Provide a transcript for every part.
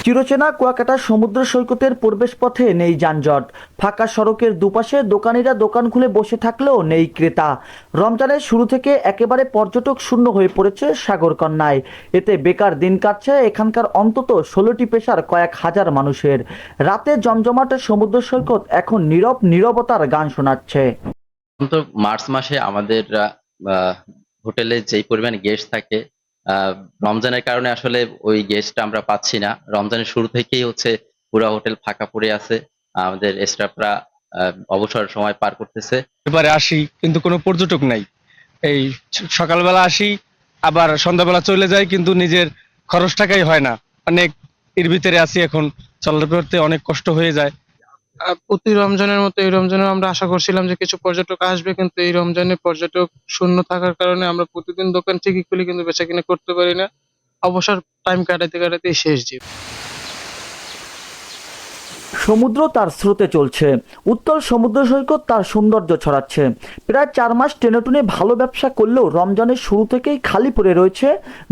চিরচেনা কুয়াকাটা সমুদ্র সৈকতের প্রবেশ পথে নেই যানজট। ফাঁকা সড়কের দুপাশে দোকানিরা দোকান খুলে বসে থাকলেও নেই ক্রেতা। রমজানের শুরু থেকে একেবারে পর্যটক শূন্য হয়ে পড়েছে সাগরকন্যায়। এতে বেকার দিন কাটছে এখানকার অন্তত ১৬টি পেশার কয়েক হাজার মানুষের। রাতে জমজমাট সমুদ্র সৈকত এখন নীরব নীরবতার গান শোনাচ্ছে। তো মার্চ মাসে আমাদের আহ, হোটেলে যেই পরিমাণ গেস্ট থাকে, আহ, রমজানের কারণে আসলে ওই গেস্টটা আমরা পাচ্ছি না। রমজানের শুরু থেকেই হচ্ছে পুরো হোটেল ফাঁকা পড়ে আছে। আমাদের স্টাফরা অবসর সময় পার করতেছে। এবারে আসি কিন্তু কোনো পর্যটক নাই। এই সকালবেলা আসি, আবার সন্ধ্যাবেলা চলে যাই, কিন্তু নিজের খরচ টাকাই হয় না। অনেক এর ভিতরে আছি এখন, চলার করতে অনেক কষ্ট হয়ে যায়। প্রতি রমজানের মতো এই রমজানেও আমরা আশা করছিলাম যে কিছু পর্যটক আসবে, কিন্তু এই রমজানে পর্যটক শূন্য থাকার কারণে আমরা প্রতিদিন দোকান ঠিকই খুলি কিন্তু বেচাকেনা করতে পারি না। অবসর টাইম কাটাতে কাটাতেই শেষ জীব। সমুদ্র তার স্রোতে চলছে, উত্তল সমুদ্র সৈকত তার সৌন্দর্য ছড়াচ্ছে। প্রায় ৪ মাস টেনেটুনে ভালো ব্যবসা করলেও রমজানের শুরু থেকেই খালি পড়ে রয়েছে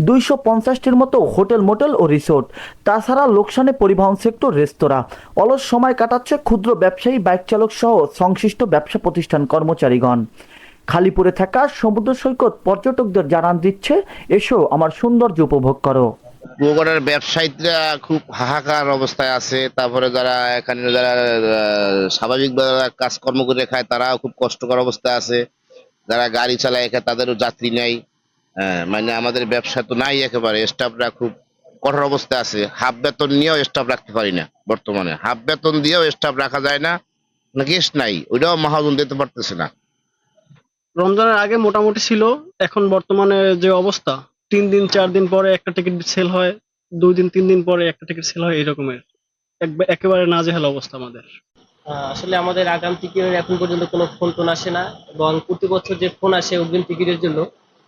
২৫০টির মতো হোটেল মোটেল ও রিসোর্ট। তাছাড়া লোকসানে পরিবহন সেক্টর, রেস্তোরাঁ। অলস সময় কাটাচ্ছে ক্ষুদ্র ব্যবসায়ী, বাইক চালক সহ সংশ্লিষ্ট ব্যবসা প্রতিষ্ঠান কর্মচারীগণ। খালি পড়ে থাকা সমুদ্র সৈকত পর্যটকদের জানান দিচ্ছে, এসো আমার সৌন্দর্য উপভোগ করো। কুয়াকাটার ব্যবসায়ীরা খুব হাহাকার অবস্থায় আছে। তারপরে যারা স্বাভাবিকভাবে কাজকর্ম করে খায় তারাও খুব কষ্টকর অবস্থায় আছে। যারা গাড়ি চালায় এখানে তাদেরও যাত্রী নেই। মানে আমাদের ব্যবসা তো নাই, একেবারে স্টাফরা খুব কঠোর অবস্থায় আছে। হাফ বেতন নিয়েও স্টাফ রাখতে পারি না, বর্তমানে হাফ বেতন দিয়েও স্টাফ রাখা যায় না। গেস্ট নাই, ওইটাও মহাজন দিতে পারতেছে না। রমজানের আগে মোটামুটি ছিল, এখন বর্তমানে যে অবস্থা, ৩ দিন ৪ দিন পরে একটা টিকিট সেল হয়, ২ দিন ৩ দিন পরে একটা টিকিট সেল হয়, এরকমের একেবারে নাজেহাল অবস্থা আমাদের। আসলে আমাদের আগাম টিকিটের এখন পর্যন্ত কোনো ফোন টোন আসে না, এবং প্রতি বছর যে ফোন আসে অগ্রিম টিকিটের জন্য,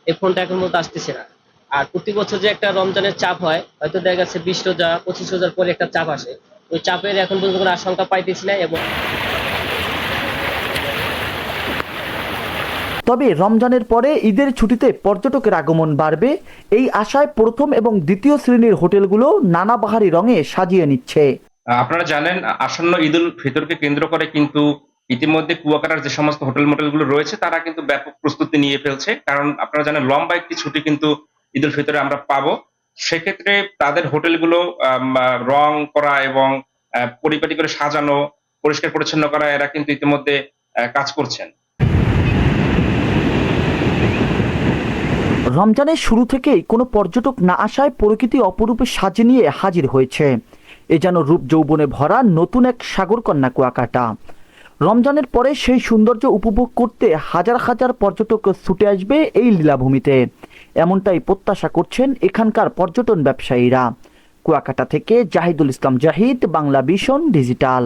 এই ফোনটা এখন পর্যন্ত আসতেছে না। আর প্রতি বছর যে একটা রমজানের চাপ হয়, হয়তো দেখা গেছে ২০ রোজা ২৫ রোজার পরে একটা চাপ আসে। ওই চাপের এখন পর্যন্ত কোনো আশঙ্কা পাইতেছি না। এবং তবে রমজানের পরে ঈদের ছুটিতে পর্যটকের আগমন বাড়বে, এই আশায় প্রথম এবং দ্বিতীয় শ্রেণীর হোটেলগুলো নানা বাহারি রঙে সাজিয়ে নিচ্ছে। আপনারা জানেন, আসন্ন ঈদ উল ফিতরকে কেন্দ্র করে কিন্তু ইতিমধ্যে কুয়াকাটার যে সমস্ত হোটেল মোটেলগুলো রয়েছে তারা কিন্তু ব্যাপক প্রস্তুতি নিয়ে ফেলছে। কারণ আপনারা জানেন লম্বা একটি ছুটি কিন্তু ঈদ উল ফিতরে আমরা পাবো। সেক্ষেত্রে তাদের হোটেলগুলো রং করা এবং পরিপাটি করে সাজানো, পরিষ্কার পরিচ্ছন্ন করা, এরা কিন্তু ইতিমধ্যে কাজ করছেন। রমজানের শুরু থেকেই কোনো পর্যটক না আসায় প্রকৃতি অপরূপে সাজে নিয়ে হাজির হয়েছে। এ যেন রূপ যৌবনে ভরা নতুন এক সাগরকন্যা কুয়াকাটা। রমজানের পরে সেই সৌন্দর্য উপভোগ করতে হাজার হাজার পর্যটক ছুটে আসবে এই লীলাভূমিতে, এমনটাই প্রত্যাশা করছেন এখানকার পর্যটন ব্যবসায়ীরা। কুয়াকাটা থেকে জাহিদুল ইসলাম জাহিদ, বাংলা ভিশন ডিজিটাল।